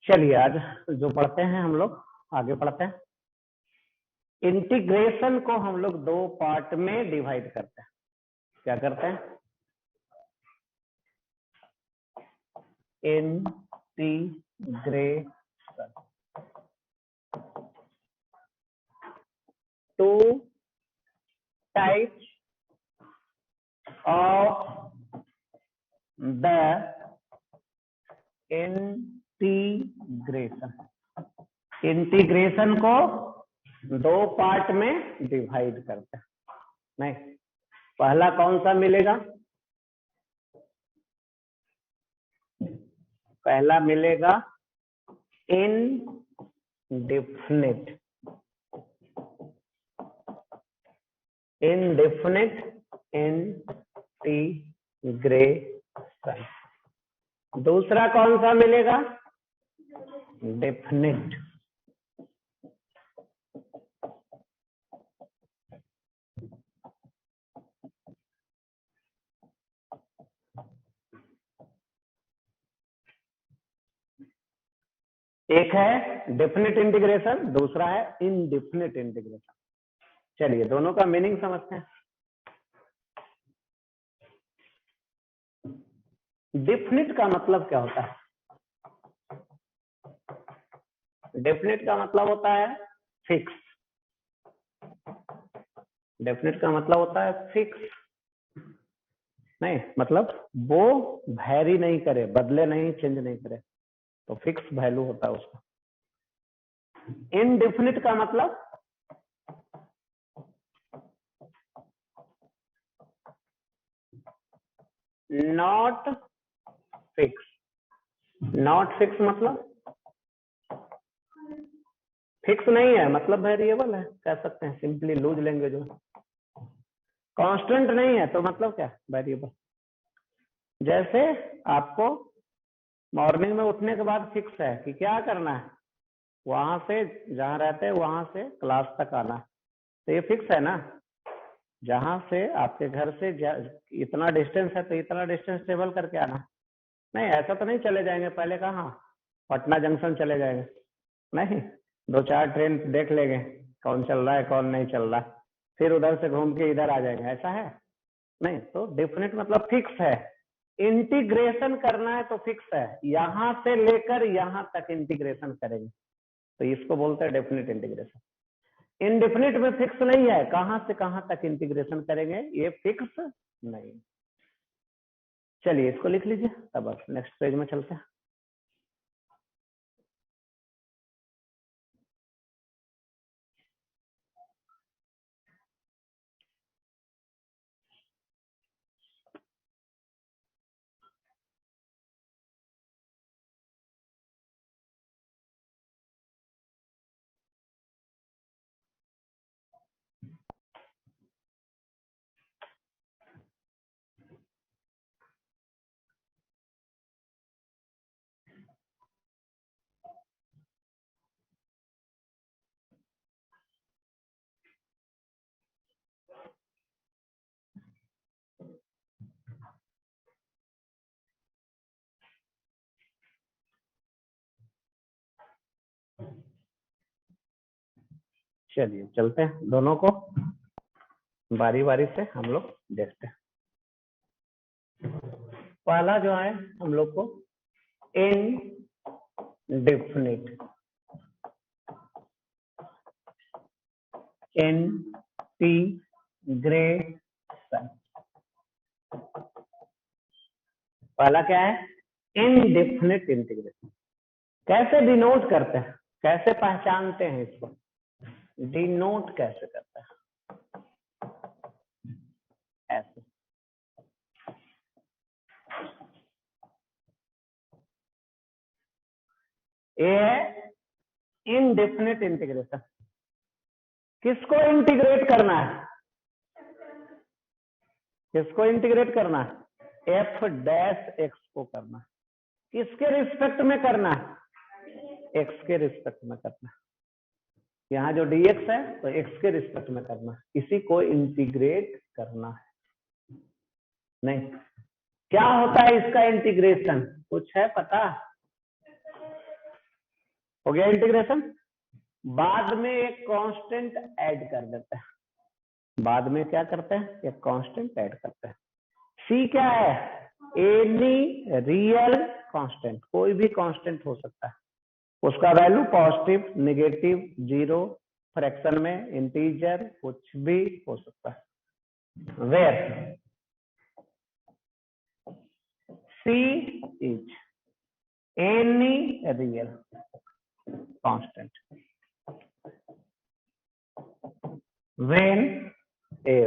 चलिए आज जो पढ़ते हैं हम लोग आगे पढ़ते हैं। इंटीग्रेशन को हम लोग दो पार्ट में डिवाइड करते हैं। क्या करते हैं? Integration two types of the integration को दो पार्ट में डिवाइड करते हैं। नहीं, पहला कौन सा मिलेगा? पहला मिलेगा इनडेफिनिट इंटीग्रेशन। दूसरा कौन सा मिलेगा? डेफिनिट। एक है डेफिनिट इंटीग्रेशन, दूसरा है इनडेफिनिट इंटीग्रेशन। चलिए दोनों का मीनिंग समझते हैं। डेफिनिट का मतलब क्या होता है? डेफिनिट का मतलब होता है फिक्स। डेफिनिट का मतलब होता है फिक्स। नहीं मतलब वो वैरी नहीं करे, बदले नहीं, चेंज नहीं करे, तो फिक्स वैल्यू होता है उसका। इनडेफिनिट का मतलब नॉट फिक्स। नॉट फिक्स मतलब फिक्स नहीं है, मतलब वेरिएबल है, कह सकते हैं सिंपली लूज लैंग्वेज में। कांस्टेंट नहीं है तो मतलब क्या? वेरिएबल। जैसे आपको मॉर्निंग में उठने के बाद फिक्स है कि क्या करना है, वहां से जहां रहते हैं वहां से क्लास तक आना है, तो ये फिक्स है ना। जहां से आपके घर से इतना डिस्टेंस है तो इतना डिस्टेंस ट्रेवल करके आना। नहीं ऐसा तो नहीं चले जाएंगे, पहले कहाँ पटना जंक्शन चले जाएंगे, नहीं, दो चार ट्रेन देख लेंगे कौन चल रहा है कौन नहीं चल रहा है, फिर उधर से घूम के इधर आ जाएंगे, ऐसा है नहीं। तो डेफिनेट मतलब फिक्स है। इंटीग्रेशन करना है तो फिक्स है, यहां से लेकर यहां तक इंटीग्रेशन करेंगे तो इसको बोलते हैं डेफिनेट इंटीग्रेशन। इनडेफिनिट में फिक्स नहीं है, कहां से कहां तक इंटीग्रेशन करेंगे ये फिक्स नहीं। चलिए इसको लिख लीजिए, तब अब नेक्स्ट पेज में चलते हैं। चलिए चलते हैं, दोनों को बारी बारी से हम लोग देखते हैं। पहला जो है हम लोग को इनडेफिनिट इंटीग्रेशन। पहला क्या है? Indefinite integration. कैसे डिनोट करते हैं, कैसे पहचानते हैं इसको, डिनोट कैसे करते हैं? ऐसे ये है इनडेफिनिट इंटीग्रेशन। किसको इंटीग्रेट करना है? किसको इंटीग्रेट करना है? एफ डैश एक्स को करना है। किसके रिस्पेक्ट में करना है? एक्स के रिस्पेक्ट में करना है। यहाँ जो dx है तो x के रिस्पेक्ट में करना है, इसी को इंटीग्रेट करना है। नहीं क्या होता है इसका इंटीग्रेशन, कुछ है पता? हो गया इंटीग्रेशन। बाद में एक कांस्टेंट ऐड कर देते हैं, बाद में क्या करते हैं, एक कांस्टेंट ऐड करते हैं। सी क्या है, एनी रियल कांस्टेंट, कोई भी कांस्टेंट हो सकता है, उसका value positive, negative, zero, fraction में, इंटीजर, कुछ भी हो सकता है। Where c is any real constant, when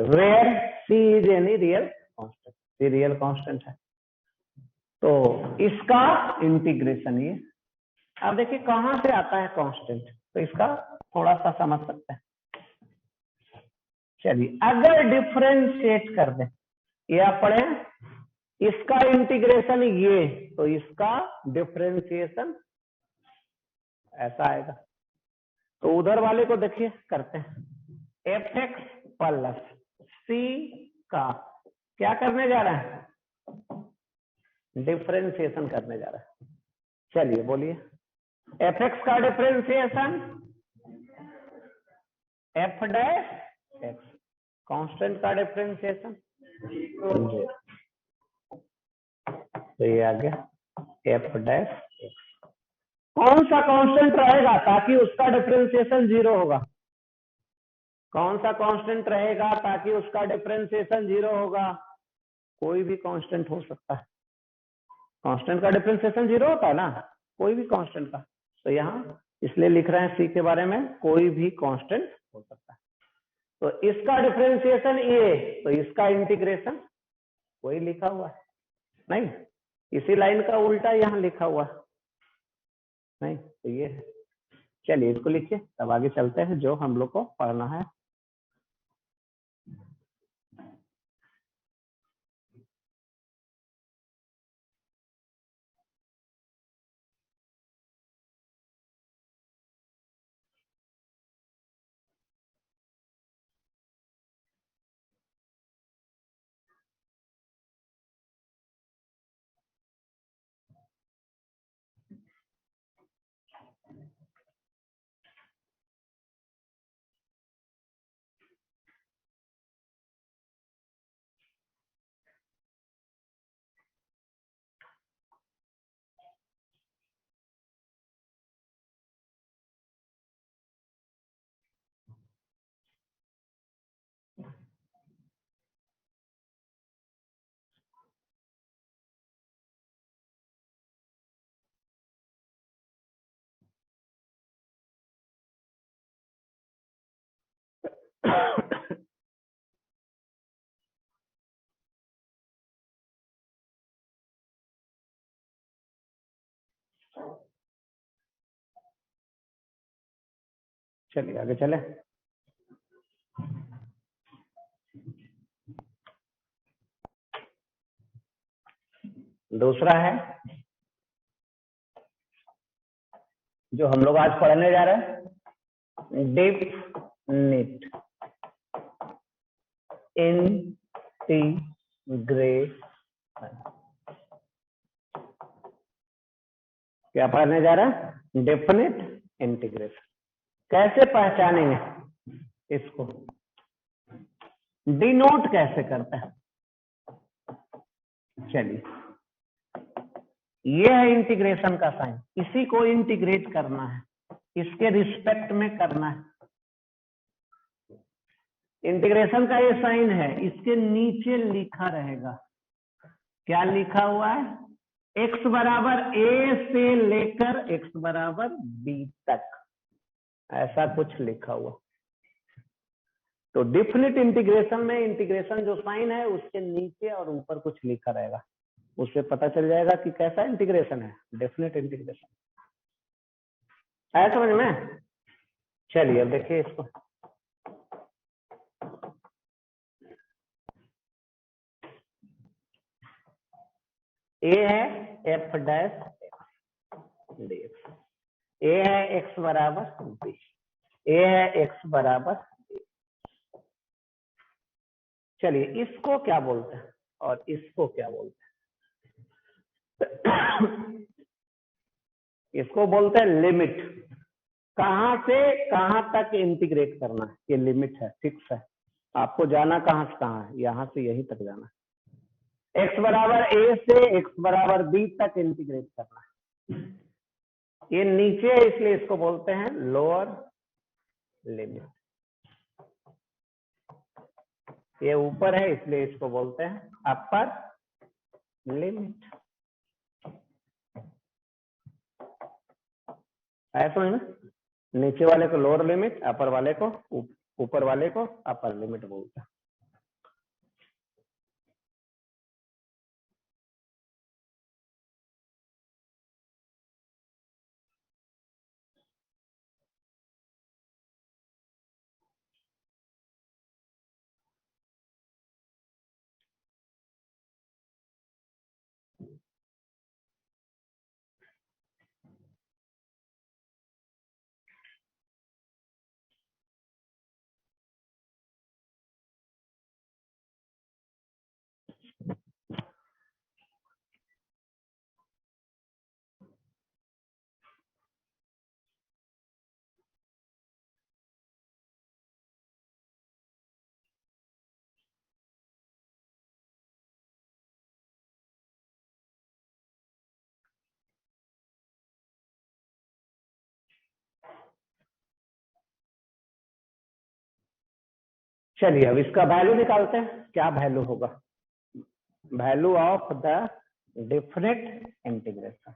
where c is any real constant, c real constant है। तो इसका इंटीग्रेशन ये, अब देखिए कहां से आता है कांस्टेंट, तो इसका थोड़ा सा समझ सकते हैं। चलिए अगर डिफरेंशिएट कर दें, ये आप पढ़े इसका इंटीग्रेशन ये, तो इसका डिफरेंशिएशन ऐसा आएगा। तो उधर वाले को देखिए करते हैं, एफ एक्स प्लस सी का क्या करने जा रहा है, डिफरेंशिएशन करने जा रहा है। चलिए बोलिए, एफ एक्स का differentiation F dash x, constant का डिफरेंशिएशन, तो ये आ गया एफ डैश एक्स। कौन सा कांस्टेंट रहेगा ताकि उसका डिफरेंशिएशन जीरो होगा, कौन सा कांस्टेंट रहेगा ताकि उसका डिफरेंशिएशन जीरो होगा, कोई भी कांस्टेंट हो सकता है, कांस्टेंट का डिफरेंशिएशन जीरो होता है ना, कोई भी कांस्टेंट का। तो यहाँ इसलिए लिख रहे हैं सी के बारे में, कोई भी कांस्टेंट हो सकता है। तो इसका डिफरेंशिएशन ये, तो इसका इंटीग्रेशन वही लिखा हुआ है, नहीं इसी लाइन का उल्टा यहाँ लिखा हुआ है, नहीं तो ये है। चलिए इसको लिखिए, तब आगे चलते हैं जो हम लोग को पढ़ना है। चलिए आगे चले। दूसरा है जो हम लोग आज पढ़ने जा रहे हैं, डेफिनिट इंटीग्रेशन। क्या पढ़ने जा रहा है, डेफिनिट इंटीग्रेशन। कैसे पहचानेंगे इसको, डिनोट कैसे करते हैं। चलिए ये है इंटीग्रेशन का साइन, इसी को इंटीग्रेट करना है, इसके रिस्पेक्ट में करना है। इंटीग्रेशन का ये साइन है, इसके नीचे लिखा रहेगा, क्या लिखा हुआ है, x बराबर a से लेकर x बराबर b तक, ऐसा कुछ लिखा हुआ। तो डिफिनिट इंटीग्रेशन में इंटीग्रेशन जो साइन है उसके नीचे और ऊपर कुछ लिखा रहेगा, उससे पता चल जाएगा कि कैसा इंटीग्रेशन है, डेफिनिट इंटीग्रेशन। आया समझ में। चलिए अब देखिए इसको, ए है एफ डैश एक्स, ए है एक्स बराबर बी, ए है एक्स बराबर बी। चलिए इसको क्या बोलते हैं और इसको क्या बोलते हैं। इसको बोलते हैं लिमिट। कहां से कहां तक इंटीग्रेट करना है, ये लिमिट है, फिक्स है। आपको जाना कहां से कहां है, यहां से यहीं तक जाना है। x बराबर a से x बराबर b तक इंटीग्रेट करना है। ये नीचे है इसलिए इसको बोलते हैं लोअर लिमिट, ये ऊपर है इसलिए इसको बोलते हैं अपर लिमिट। है समझ में? नीचे वाले को लोअर लिमिट, अपर वाले को ऊपर वाले को अपर लिमिट बोलते हैं। चलिए अब इसका वैल्यू निकालते हैं, क्या वैल्यू होगा? Value of the definite integration.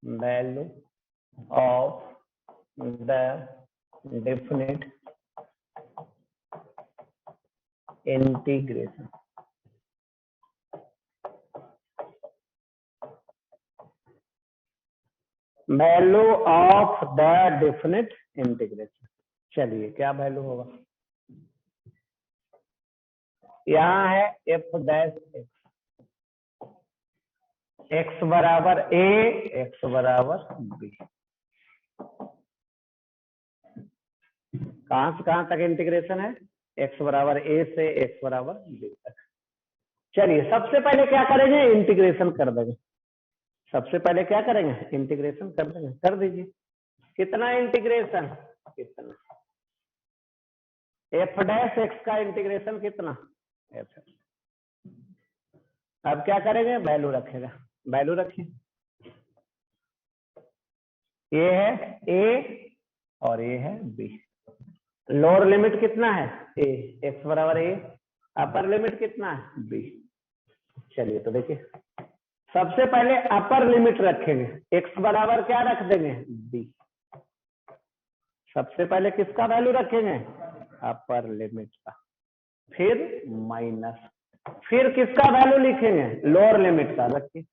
Value of the definite integration. Value of the definite integration. चलिए क्या वैल्यू होगा? यहाँ है एफ डैश एक्स बराबर ए, एक्स बराबर बी। कहां से कहां तक इंटीग्रेशन है? एक्स बराबर ए से एक्स बराबर बी तक। चलिए सबसे पहले क्या करेंगे? इंटीग्रेशन कर देंगे। सबसे पहले क्या करेंगे? इंटीग्रेशन कर देंगे। कर दीजिए। कितना इंटीग्रेशन? कितना? एफ डैश एक्स का इंटीग्रेशन कितना? एफ। अब क्या करेंगे? वैल्यू रखेगा। वैल्यू रखिए। ये है ए और ये है बी। लोअर लिमिट कितना है? ए, एक्स बराबर ए। अपर लिमिट कितना है? बी। चलिए तो देखिए, सबसे पहले अपर लिमिट रखेंगे। एक्स बराबर क्या रख देंगे? बी। सबसे पहले किसका वैल्यू रखेंगे? अपर लिमिट का। फिर माइनस, फिर किसका वैल्यू लिखेंगे? लोअर लिमिट का। रखिए,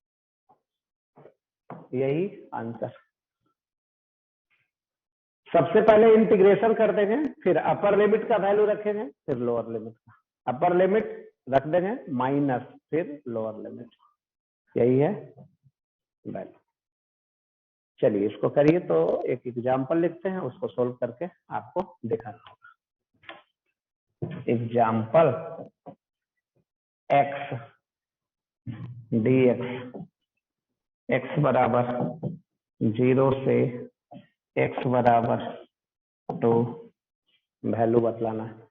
यही आंसर। सबसे पहले इंटीग्रेशन कर देंगे, फिर अपर लिमिट का वैल्यू रखेंगे, फिर लोअर लिमिट का। अपर लिमिट रख देंगे माइनस, फिर लोअर लिमिट। यही है वैल्यू। चलिए इसको करिए। तो एक एग्जाम्पल लिखते हैं, उसको सोल्व करके आपको दिखाना होगा। एग्जाम्पल एक्स डी एक्स बराबर 0 से एक्स बराबर 2 वैल्यू बतलाना है।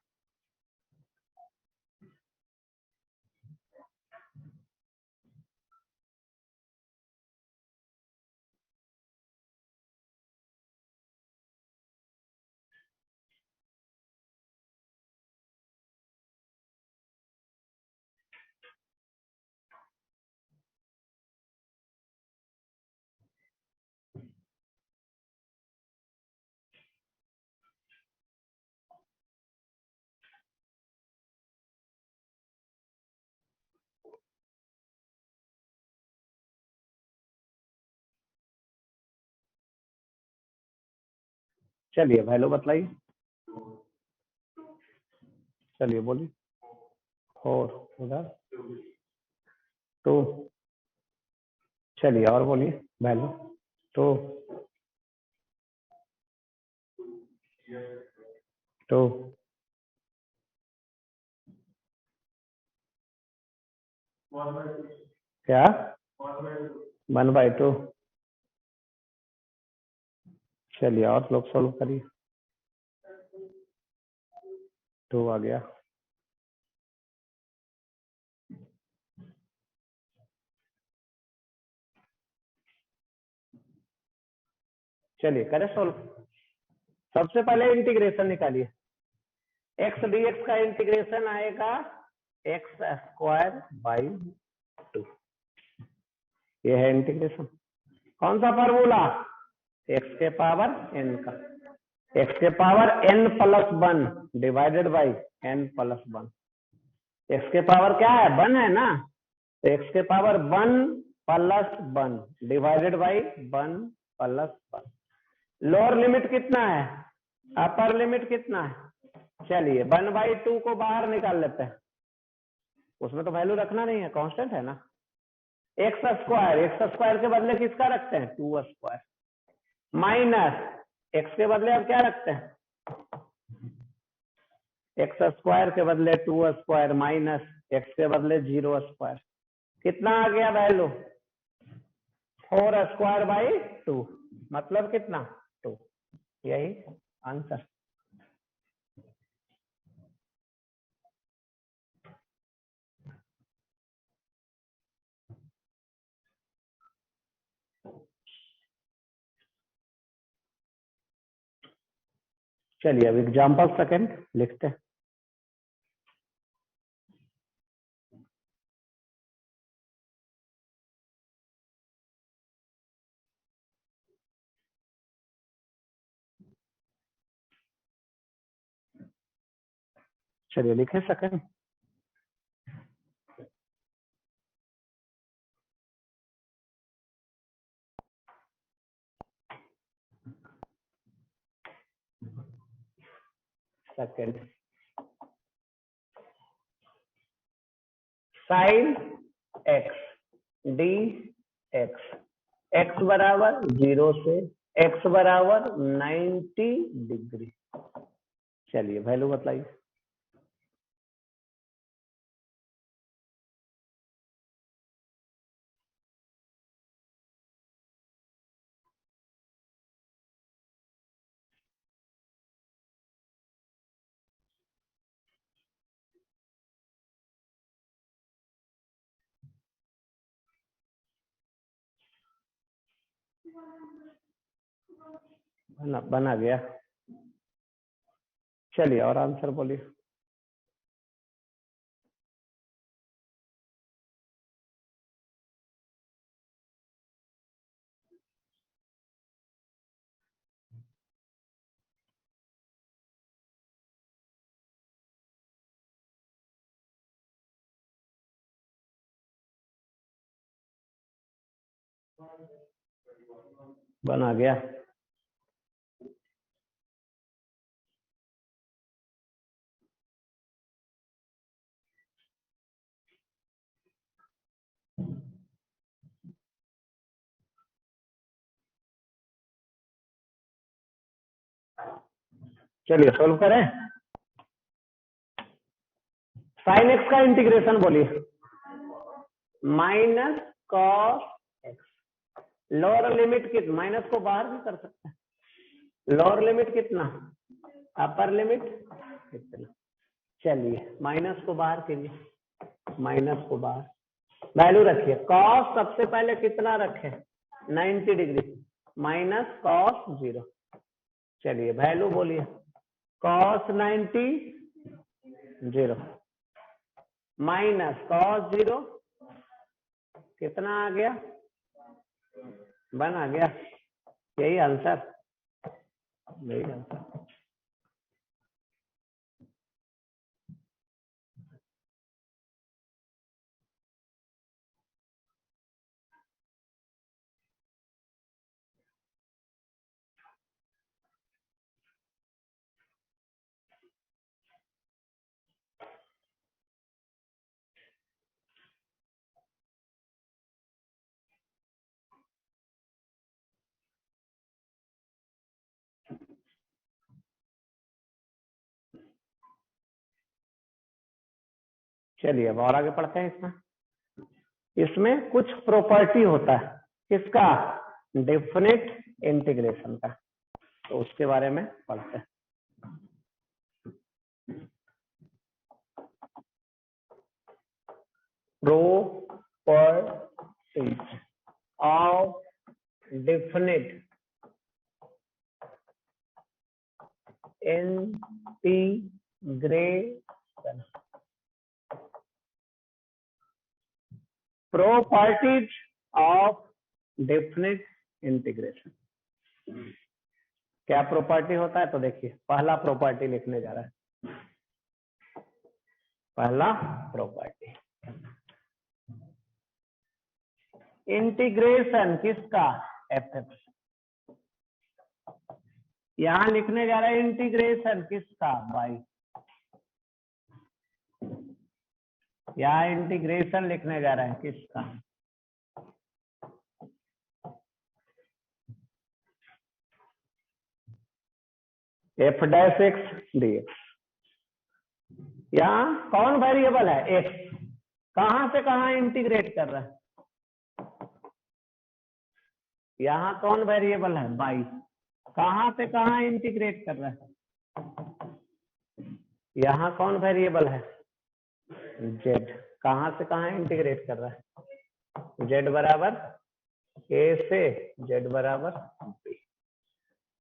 चलिए वैल्यू बतलाइए। चलिए बोलिए। 4 उधर 2 चलिए और बोलिए वैल्यू तो तो क्या 1/2। चलिए और लोग सोल्व करिए। 2 आ गया। चलिए करें सोल्व। सबसे पहले इंटीग्रेशन निकालिए। एक्स dx का इंटीग्रेशन आएगा x² बाई 2। ये है इंटीग्रेशन। कौन सा फॉर्मूला? x के पावर n का। x के power n plus 1 divided by n plus 1। x के पावर क्या है? 1 है ना, तो x के power 1 plus 1 divided by 1 plus 1। Lower limit कितना है? अपर लिमिट कितना है? चलिए 1/2 को बाहर निकाल लेते हैं। उसमें तो वैल्यू रखना नहीं है, कांस्टेंट है ना। x² के बदले किसका रखते हैं? 2² माइनस x के बदले अब क्या रखते हैं? x² के बदले 2² माइनस x के बदले 0²। कितना आ गया वैल्यू? 4² बाई 2 मतलब कितना? 2। यही आंसर। चलिए अब एग्जाम्पल सेकंड लिखते हैं। चलिए लिखे second. Second sine x D x x बराबर 0 से एक्स बराबर 90 डिग्री। चलिए वैल्यू बताइए। बना गया। चलिए और आंसर बोलिए। बना गया। चलिए सोल्व करें। साइन एक्स का इंटीग्रेशन बोलिए। Minus cos x. Lower limit कितना? माइनस को बाहर भी कर सकते हैं। लोअर लिमिट कितना? अपर लिमिट कितना? चलिए माइनस को बाहर कीजिए। माइनस को बाहर वैल्यू रखिए। कॉस सबसे पहले कितना रखे? 90 डिग्री माइनस कॉस 0। चलिए वैल्यू बोलिए। कॉस 90 0 माइनस कॉस 0 कितना आ गया? 1 आ गया। यही आंसर। यही आंसर। चलिए अब और आगे पढ़ते हैं। इसमें इसमें कुछ प्रॉपर्टी होता है किसका, डेफिनेट इंटीग्रेशन का, तो उसके बारे में पढ़ते हैं। properties of definite integration. Properties of definite integration, क्या प्रॉपर्टी होता है? तो देखिए पहला प्रॉपर्टी लिखने जा रहा है। पहला प्रॉपर्टी इंटीग्रेशन किसका, एफ एफ। यहां लिखने जा रहा है इंटीग्रेशन किसका, बाई। यहां इंटीग्रेशन लिखने जा रहा है किसका, F dash x D x. यहां कौन वेरिएबल है, एक्स। कहां से कहां इंटीग्रेट कर रहा है, यहां कौन वेरिएबल है, बाई। कहां से कहां इंटीग्रेट कर रहा है, यहां कौन वेरिएबल है, जेड। कहां से कहां इंटीग्रेट कर रहा है, जेड बराबर ए से जेड बराबर बी।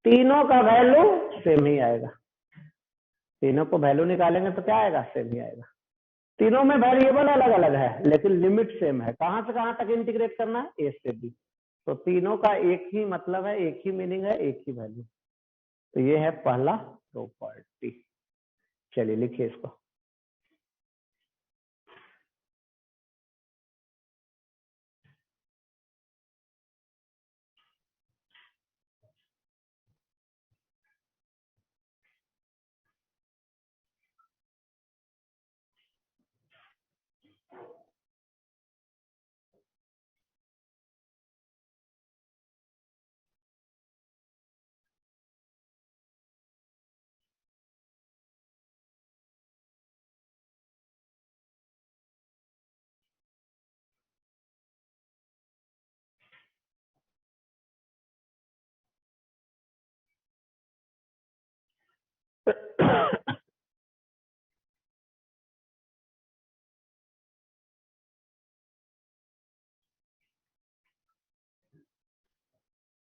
तीनों का वैल्यू सेम ही आएगा, तीनों को वैल्यू निकालेंगे तो क्या आएगा, सेम ही आएगा। तीनों में वेरिएबल अलग अलग है लेकिन लिमिट सेम है। कहां से कहां तक इंटीग्रेट करना है, ए से बी। तो तीनों का एक ही मतलब है, एक ही मीनिंग है, एक ही वैल्यू। तो ये है पहला प्रॉपर्टी। चलिए लिखिए इसको।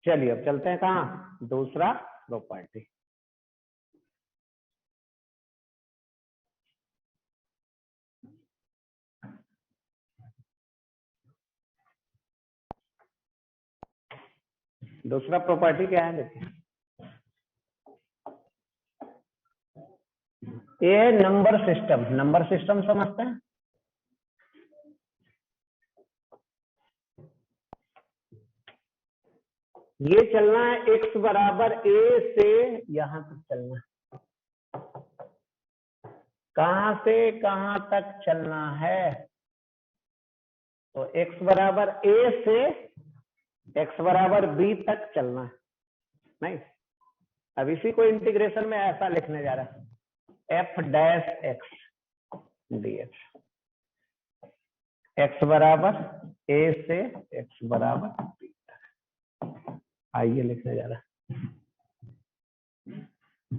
चलिए अब चलते हैं कहाँ, दूसरा प्रॉपर्टी। दूसरा प्रॉपर्टी क्या है, देखिए ये है नंबर सिस्टम। नंबर सिस्टम समझते हैं, ये चलना है x बराबर a से यहां तक चलना है। कहां से कहां तक चलना है, तो x बराबर a से x बराबर b तक चलना है। नहीं, अब इसी को इंटीग्रेशन में ऐसा लिखने जा रहा है, f dash x dx। x बराबर a से x बराबर b तक, आइए लिखने जा रहा है।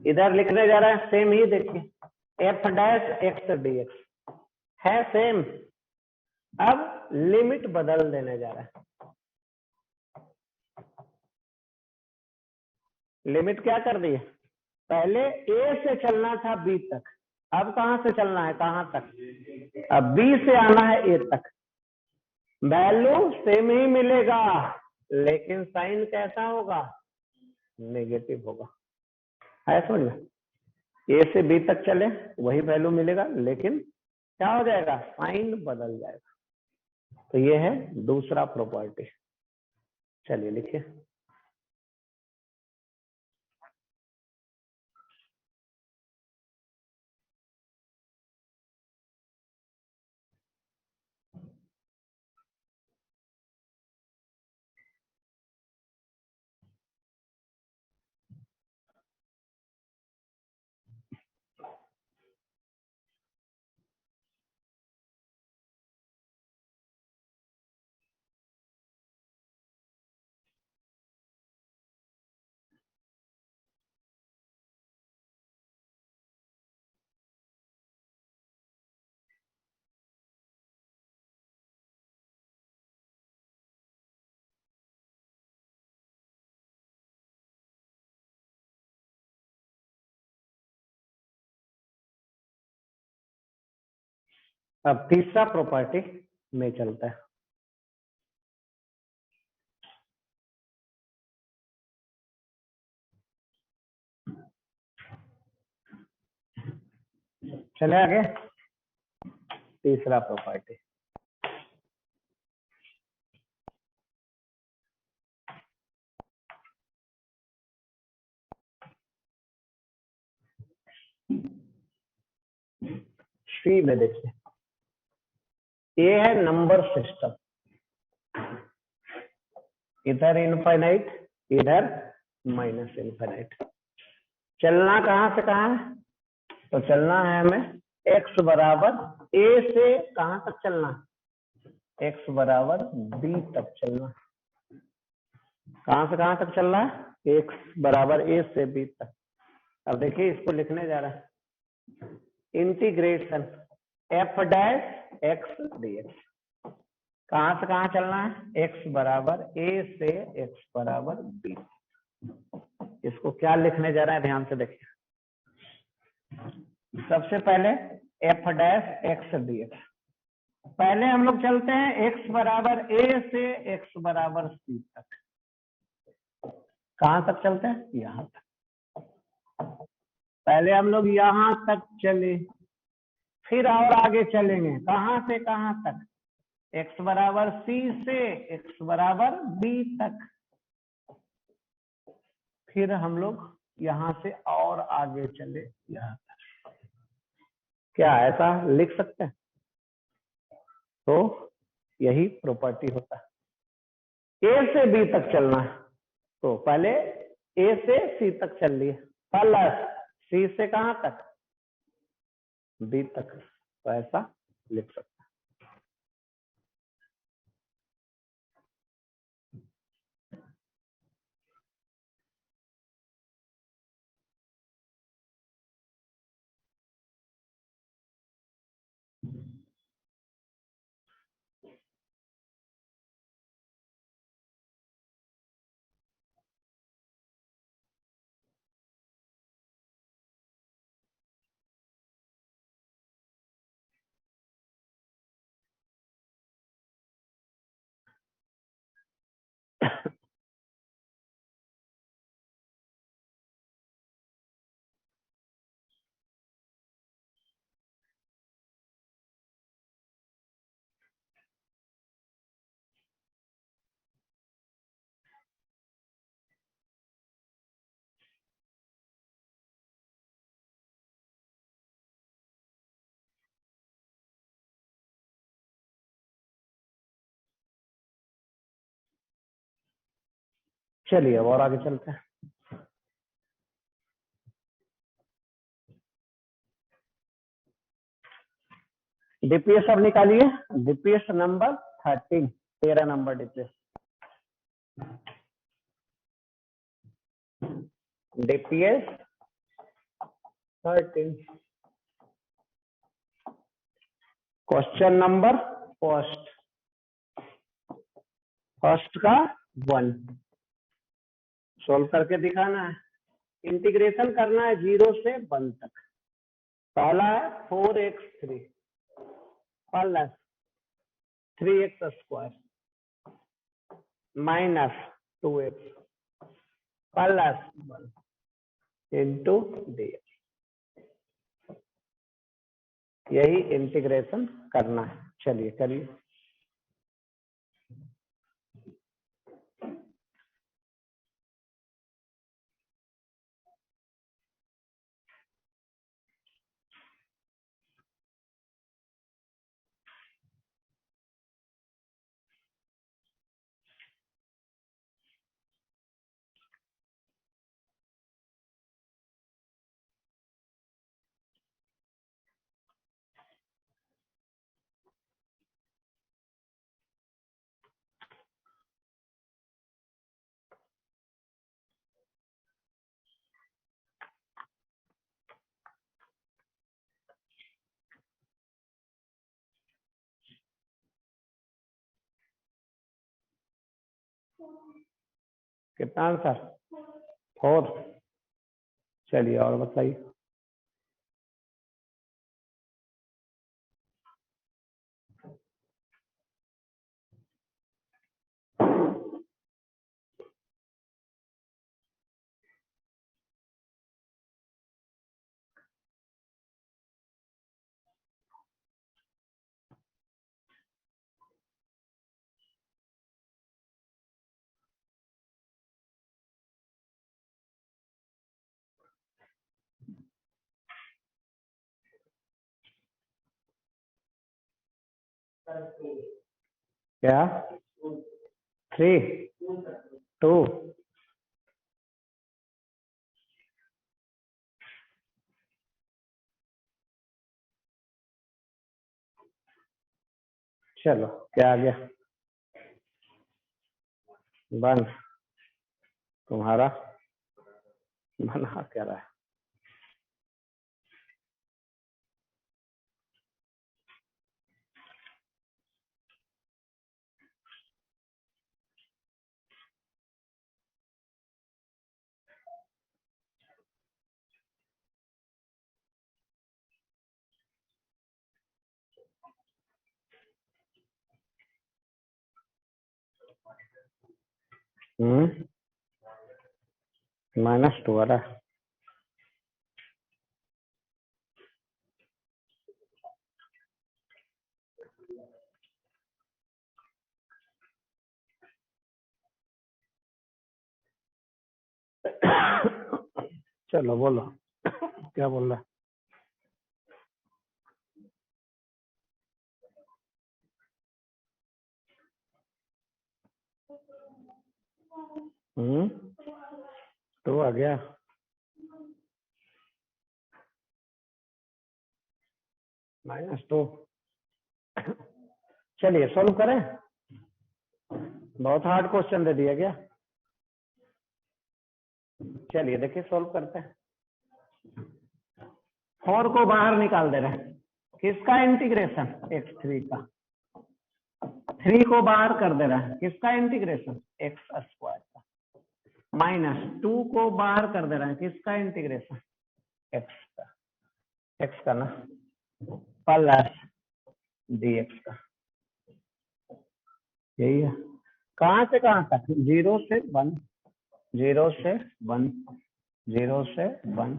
इधर लिखने जा रहा है सेम ही, देखिए f डैश x dx है सेम। अब लिमिट बदल देने जा रहा है। लिमिट क्या कर दी है, पहले a से चलना था b तक, अब कहां से चलना है, कहां तक, अब b से आना है a तक। वैल्यू सेम ही मिलेगा लेकिन साइन कैसा होगा, नेगेटिव होगा। है समझ में, ए से बी तक चले वही वैल्यू मिलेगा लेकिन क्या हो जाएगा, साइन बदल जाएगा। तो ये है दूसरा प्रॉपर्टी। चलिए लिखिए। अब तीसरा प्रॉपर्टी में चलता है। चले आगे, तीसरा प्रॉपर्टी। सी में देखिए, ये है नंबर सिस्टम, इधर इनफाइनाइट, इधर माइनस इनफाइनाइट। चलना कहां से कहां है? तो चलना है हमें x बराबर a से कहां तक चलना है? x बराबर b तक चलना। कहां से कहां तक चलना है? x बराबर a से b तक। अब देखिए इसको लिखने जा रहा है, integration f dash x dx। कहां से कहां चलना है? x बराबर a से x बराबर b। इसको क्या लिखने जा रहा है, ध्यान से देखिए। सबसे पहले f डैश x dx। पहले हम लोग चलते हैं x बराबर a से x बराबर c तक। कहां तक चलते हैं? यहां तक। पहले हम लोग यहां तक चले, फिर और आगे चलेंगे। कहां से कहां तक? x बराबर c से x बराबर b तक। फिर हम लोग यहां से और आगे चले यहां तक। क्या ऐसा लिख सकते हैं? तो यही प्रॉपर्टी होता है। a से b तक चलना है, तो पहले a से c तक चल लिए, प्लस c से कहां तक? b तक। तो ऐसा लिख सकते हैं। चलिए अब और आगे चलते हैं। डीपीएस अब निकालिए, DPS number 13, 13 number DPS. DPS 13, question number first, first का 1 सोल्व करके दिखाना है। इंटीग्रेशन करना है 0 से 1 तक। पहला है 4x3 plus 3x square minus 2x plus 1 into dx। यही इंटीग्रेशन करना है। चलिए करिए। कितना आंसर? 4। चलिए और बताइए। क्या 3 2 चलो क्या आ गया 1 तुम्हारा बना क्या रहा है -2 आ रहा है चलो बोलो क्या बोल रहा है 2 आ गया -2 चलिए सॉल्व करें बहुत हार्ड क्वेश्चन दे दिया क्या चलिए देखिए सॉल्व करते हैं 4 को बाहर निकाल दे रहे हैं किसका इंटीग्रेशन x3 का 3 को बाहर कर दे रहा है किसका इंटीग्रेशन x² का -2 को बाहर कर दे रहा है किसका इंटीग्रेशन x का ना प्लस dx का यही है कहां से कहां तक 0 से 1 0 से 1 0 से 1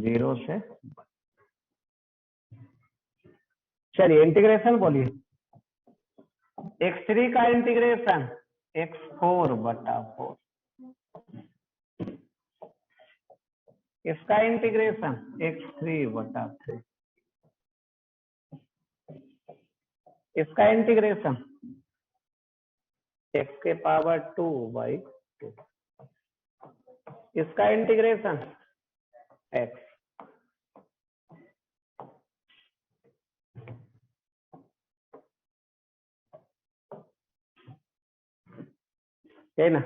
0 से चलिए इंटीग्रेशन बोलिए x3 का इंटीग्रेशन x4/4 इसका इंटीग्रेशन x3/3 इसका इंटीग्रेशन x⁻²/2 इसका इंटीग्रेशन x है ना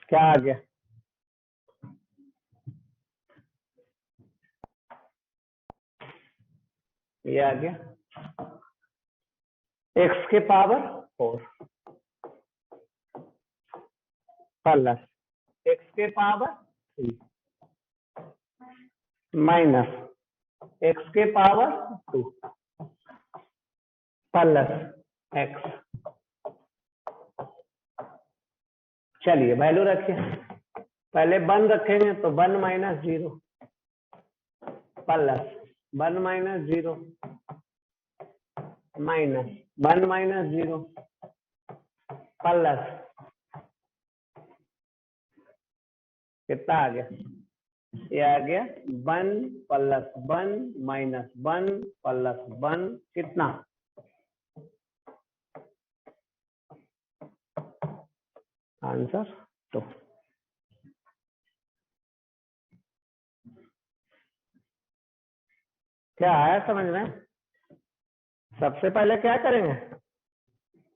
क्या आ गया ये आ गया x⁻4 plus x⁻3 minus x⁻2 plus x चलिए वैल्यू रखिए पहले 1 रखेंगे तो 1 - 0 प्लस 1 - 0 माइनस 1 - 0 प्लस कितना आ गया ये आ गया 1 + 1 - 1 + 1 कितना आंसर 2 क्या आया समझ में सबसे पहले क्या करेंगे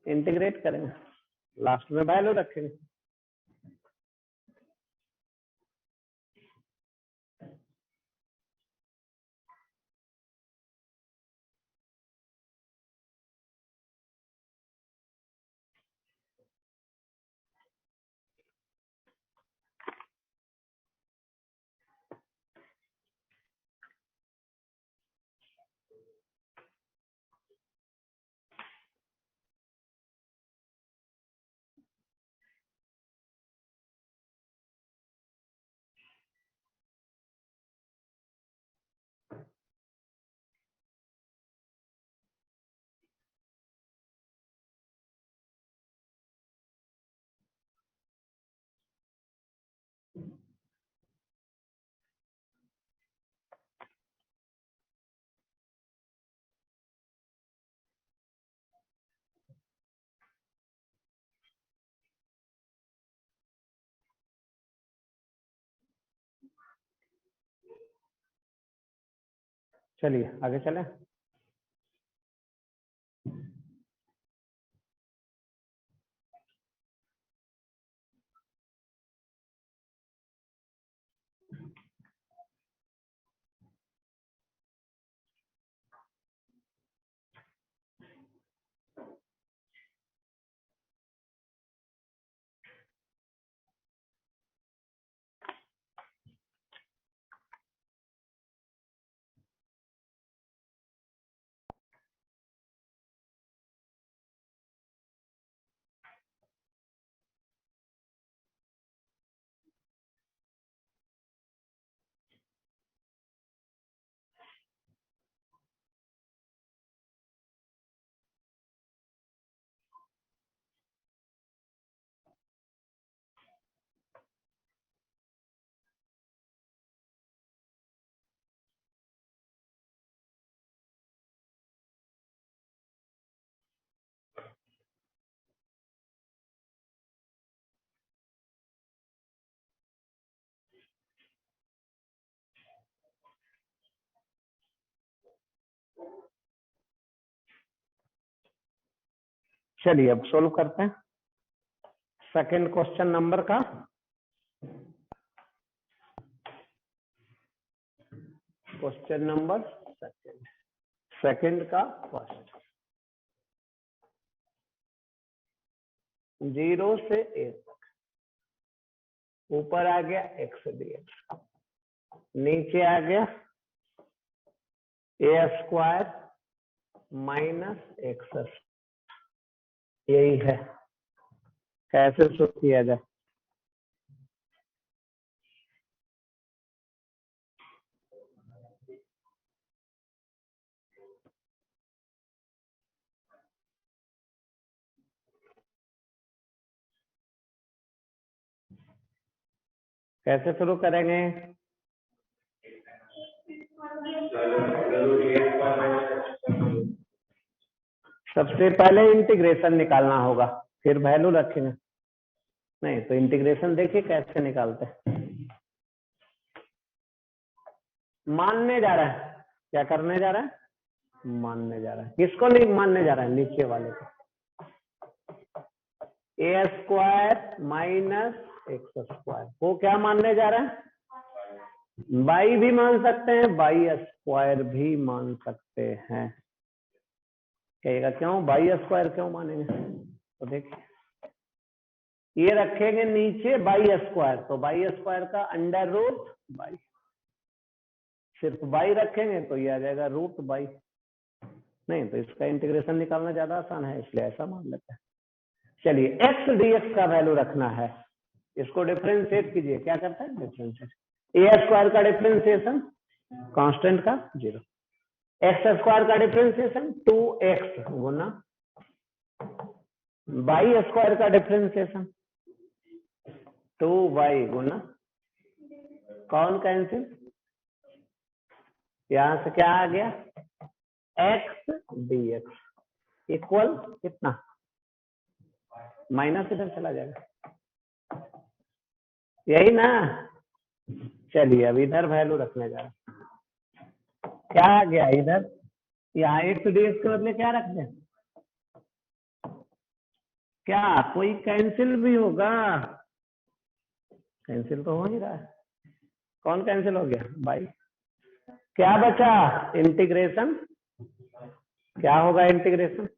इंटीग्रेट करेंगे लास्ट में वैल्यू रखेंगे चलिए आगे चले। चलिए अब सोल्व करते हैं सेकंड क्वेश्चन नंबर का। क्वेश्चन नंबर सेकंड का फर्स्ट, 0 से a तक, ऊपर आ गया x dx, नीचे आ गया a स्क्वायर माइनस x, यही है। कैसे सोल्व किया जाए? कैसे शुरू करेंगे? सबसे पहले इंटीग्रेशन निकालना होगा, फिर वैल्यू रखेंगे। नहीं तो इंटीग्रेशन देखिए कैसे निकालते हैं। मानने जा रहा है, क्या करने जा रहा है? मानने जा रहा है। किसको नहीं मानने जा रहा है? नीचे वाले को। ए स्क्वायर माइनस एक्स स्क्वायर को क्या मानने जा रहा है? बाई भी मान सकते हैं, बाई स्क्वायर भी मान सकते हैं। कहेगा क्यों बाई स्क्वायर क्यों मानेंगे? तो देखिए ये रखेंगे नीचे बाई स्क्वायर, तो बाई स्क्वायर का अंडर रूट बाई, सिर्फ बाई रखेंगे तो ये आ जाएगा रूट बाई। नहीं तो इसका इंटीग्रेशन निकालना ज्यादा आसान है, इसलिए ऐसा मान लेते हैं। चलिए एक्स डीएक्स का वैल्यू रखना है, इसको डिफरेंशिएट कीजिए। क्या करता है? डिफरेंशिएट। ए स्क्वायर का डिफरेंशिएशन कांस्टेंट का 0, एक्स स्क्वायर का differentiation 2x Guna by square का डिफरेंशिएशन 2y गुना, कौन कैंसिल, यहां से क्या आ गया? x dx इक्वल कितना? माइनस इधर चला जाएगा, यही ना। चलिए अब इधर वैल्यू रखने जा रहे हैं। क्या आ गया इधर? यहाँ एक्स डीएक्स के बदले क्या रख दें? क्या कोई कैंसिल भी होगा? कैंसिल तो हो ही रहा है। कौन कैंसिल हो गया? बाई। क्या बचा? इंटीग्रेशन। क्या होगा इंटीग्रेशन?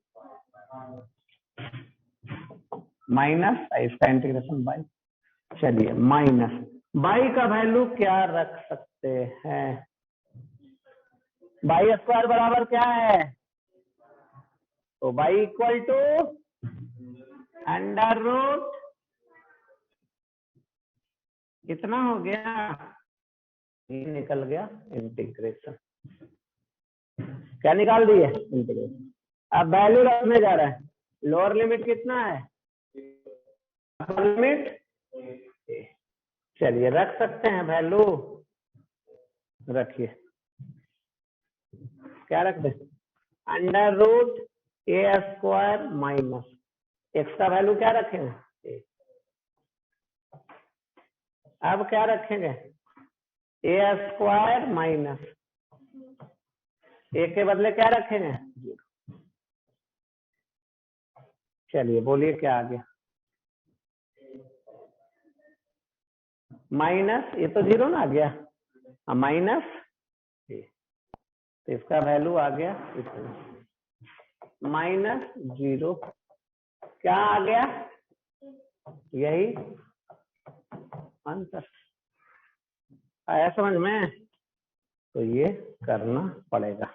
माइनस, इसका इंटीग्रेशन बाई। चलिए माइनस बाई का वैल्यू क्या रख सकते हैं? बाई स्क्वायर बराबर क्या है? तो y equal to under root कितना हो गया? ये निकल गया इंटीग्रेशन। क्या निकाल दिए? इंटीग्रेशन। अब वैल्यू रखने जा रहा है। लोअर लिमिट कितना है? Upper limit. चलिए रख सकते हैं वैल्यू, रखिए। क्या रख दे? अंडर रूट ए स्क्वायर माइनस एक्स का वैल्यू क्या रखेंगे? अब क्या रखेंगे? ए स्क्वायर माइनस ए के बदले क्या रखेंगे? 0। चलिए बोलिए क्या आ गया? माइनस, ये तो 0 ना आ गया, माइनस ए, तो इसका वैल्यू आ गया -0। क्या आ गया? यही आंसर आया समझ में? तो ये करना पड़ेगा।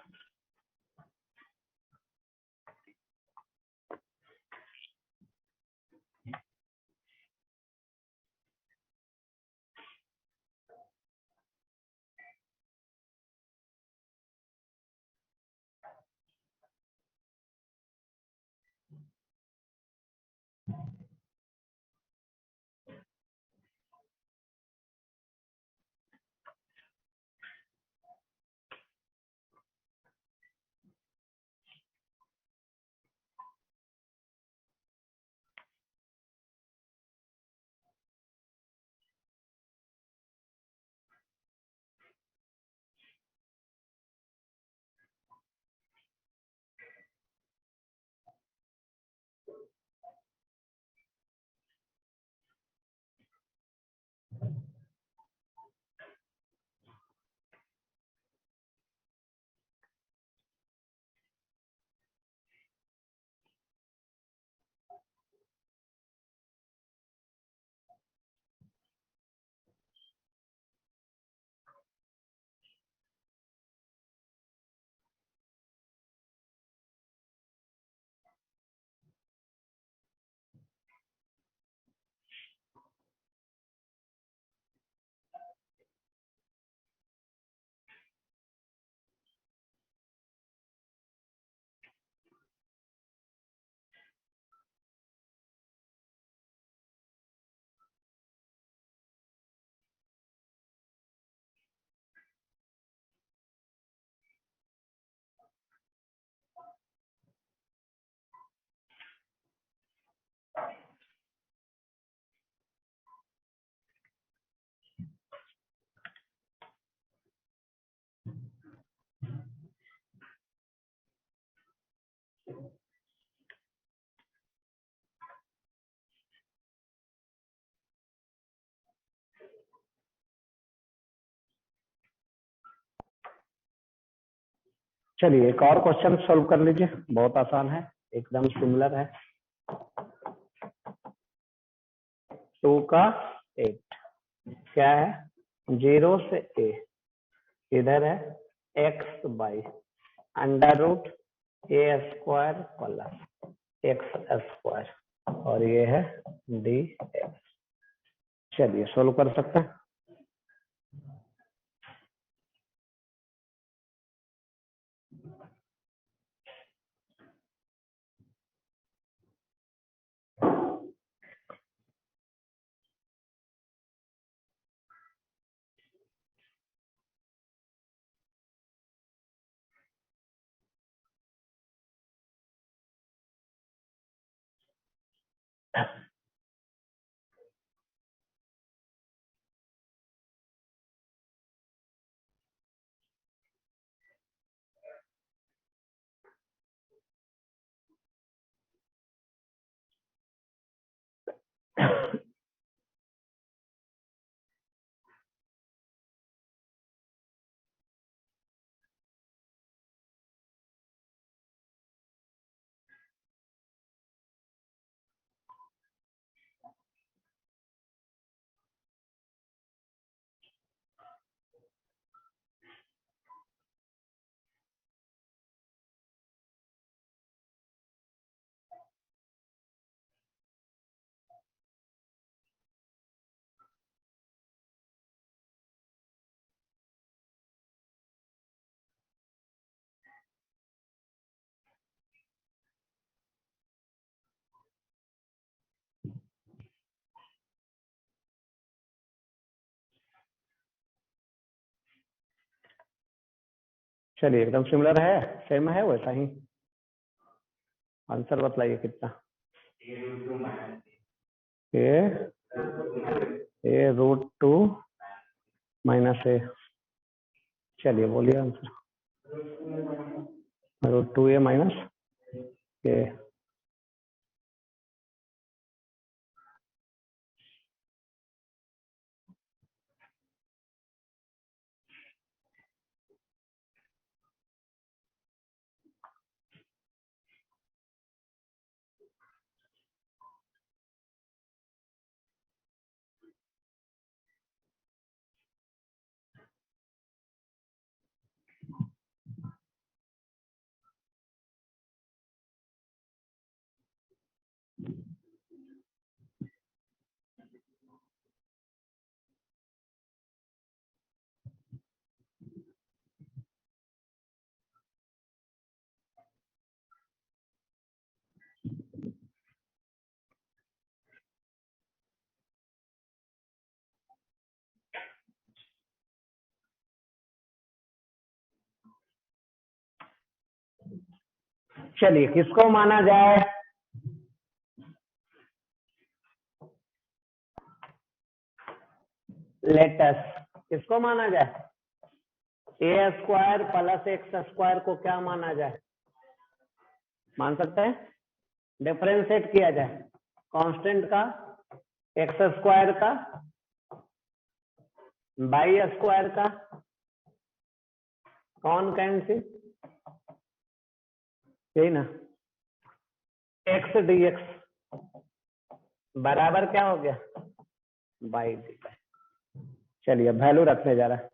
चलिए एक और क्वेश्चन सॉल्व कर लीजिए, बहुत आसान है, एकदम सिमिलर है। 2 का 8 क्या है? 0 से a, इधर है x/√a² प्लस x², और ये है dx। चलिए सोल्व कर सकते हैं। चलिए एकदम सिमिलर है, सेम है, वैसा ही आंसर बताइए कितना? a√2 - a। चलिए बोलिए आंसर। √2a माइनस के। चलिए किसको माना जाए? लेटस किसको माना जाए? ए स्क्वायर प्लस एक्स स्क्वायर को क्या माना जाए? मान सकते हैं? डिफरेंशिएट किया जाए कांस्टेंट का, एक्स स्क्वायर का, बाई स्क्वायर का, कौन कैंसिल? यही ना, एक्स डी एक्स बराबर क्या हो गया? By D. चलिए वैल्यू रखने जा रहा है,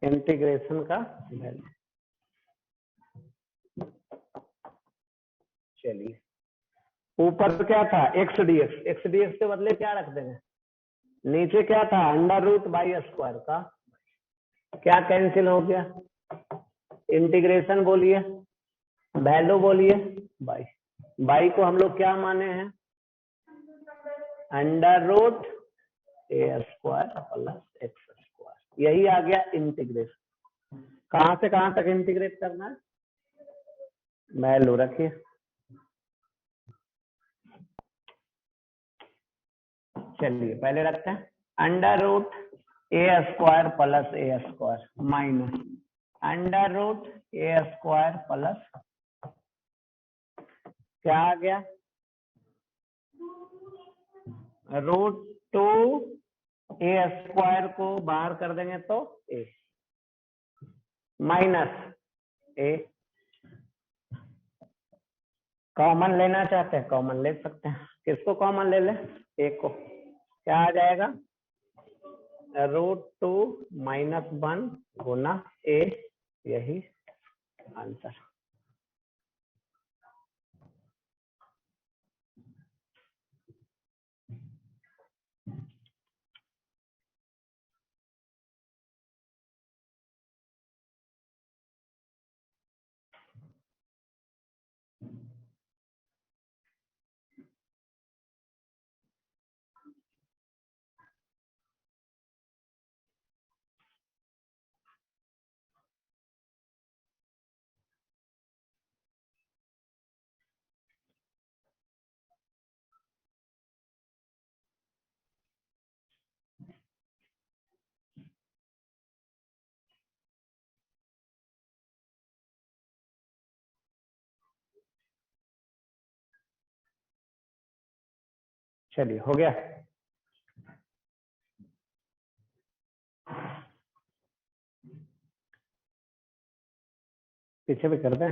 इंटीग्रेशन का वैल्यू। चलिए ऊपर क्या था? X D x, x D x के बदले क्या रख देंगे? नीचे क्या था? अंडर रूट बाई स्क्वायर का। क्या कैंसिल हो गया? इंटीग्रेशन बोलिए, वैल्यू बोलिए, बाई। बाई को हम लोग क्या माने हैं? अंडर रूट ए स्क्वायर प्लस एक्स स्क्वायर। यही आ गया इंटीग्रेशन। कहां से कहां तक इंटीग्रेट करना है? वैल्यू रखिए। चलिए पहले रखते हैं अंडर रूट ए स्क्वायर प्लस ए स्क्वायर माइनस अंडर रूट ए स्क्वायर प्लस क्या आ गया? √2 ए स्क्वायर को बाहर कर देंगे तो ए माइनस ए। कॉमन लेना चाहते हैं? कॉमन ले सकते हैं। किसको कॉमन ले ले? ए को। क्या आ जाएगा? √2 -1 गुना ए। यही आंसर। चलिए हो गया। पीछे भी कर दें।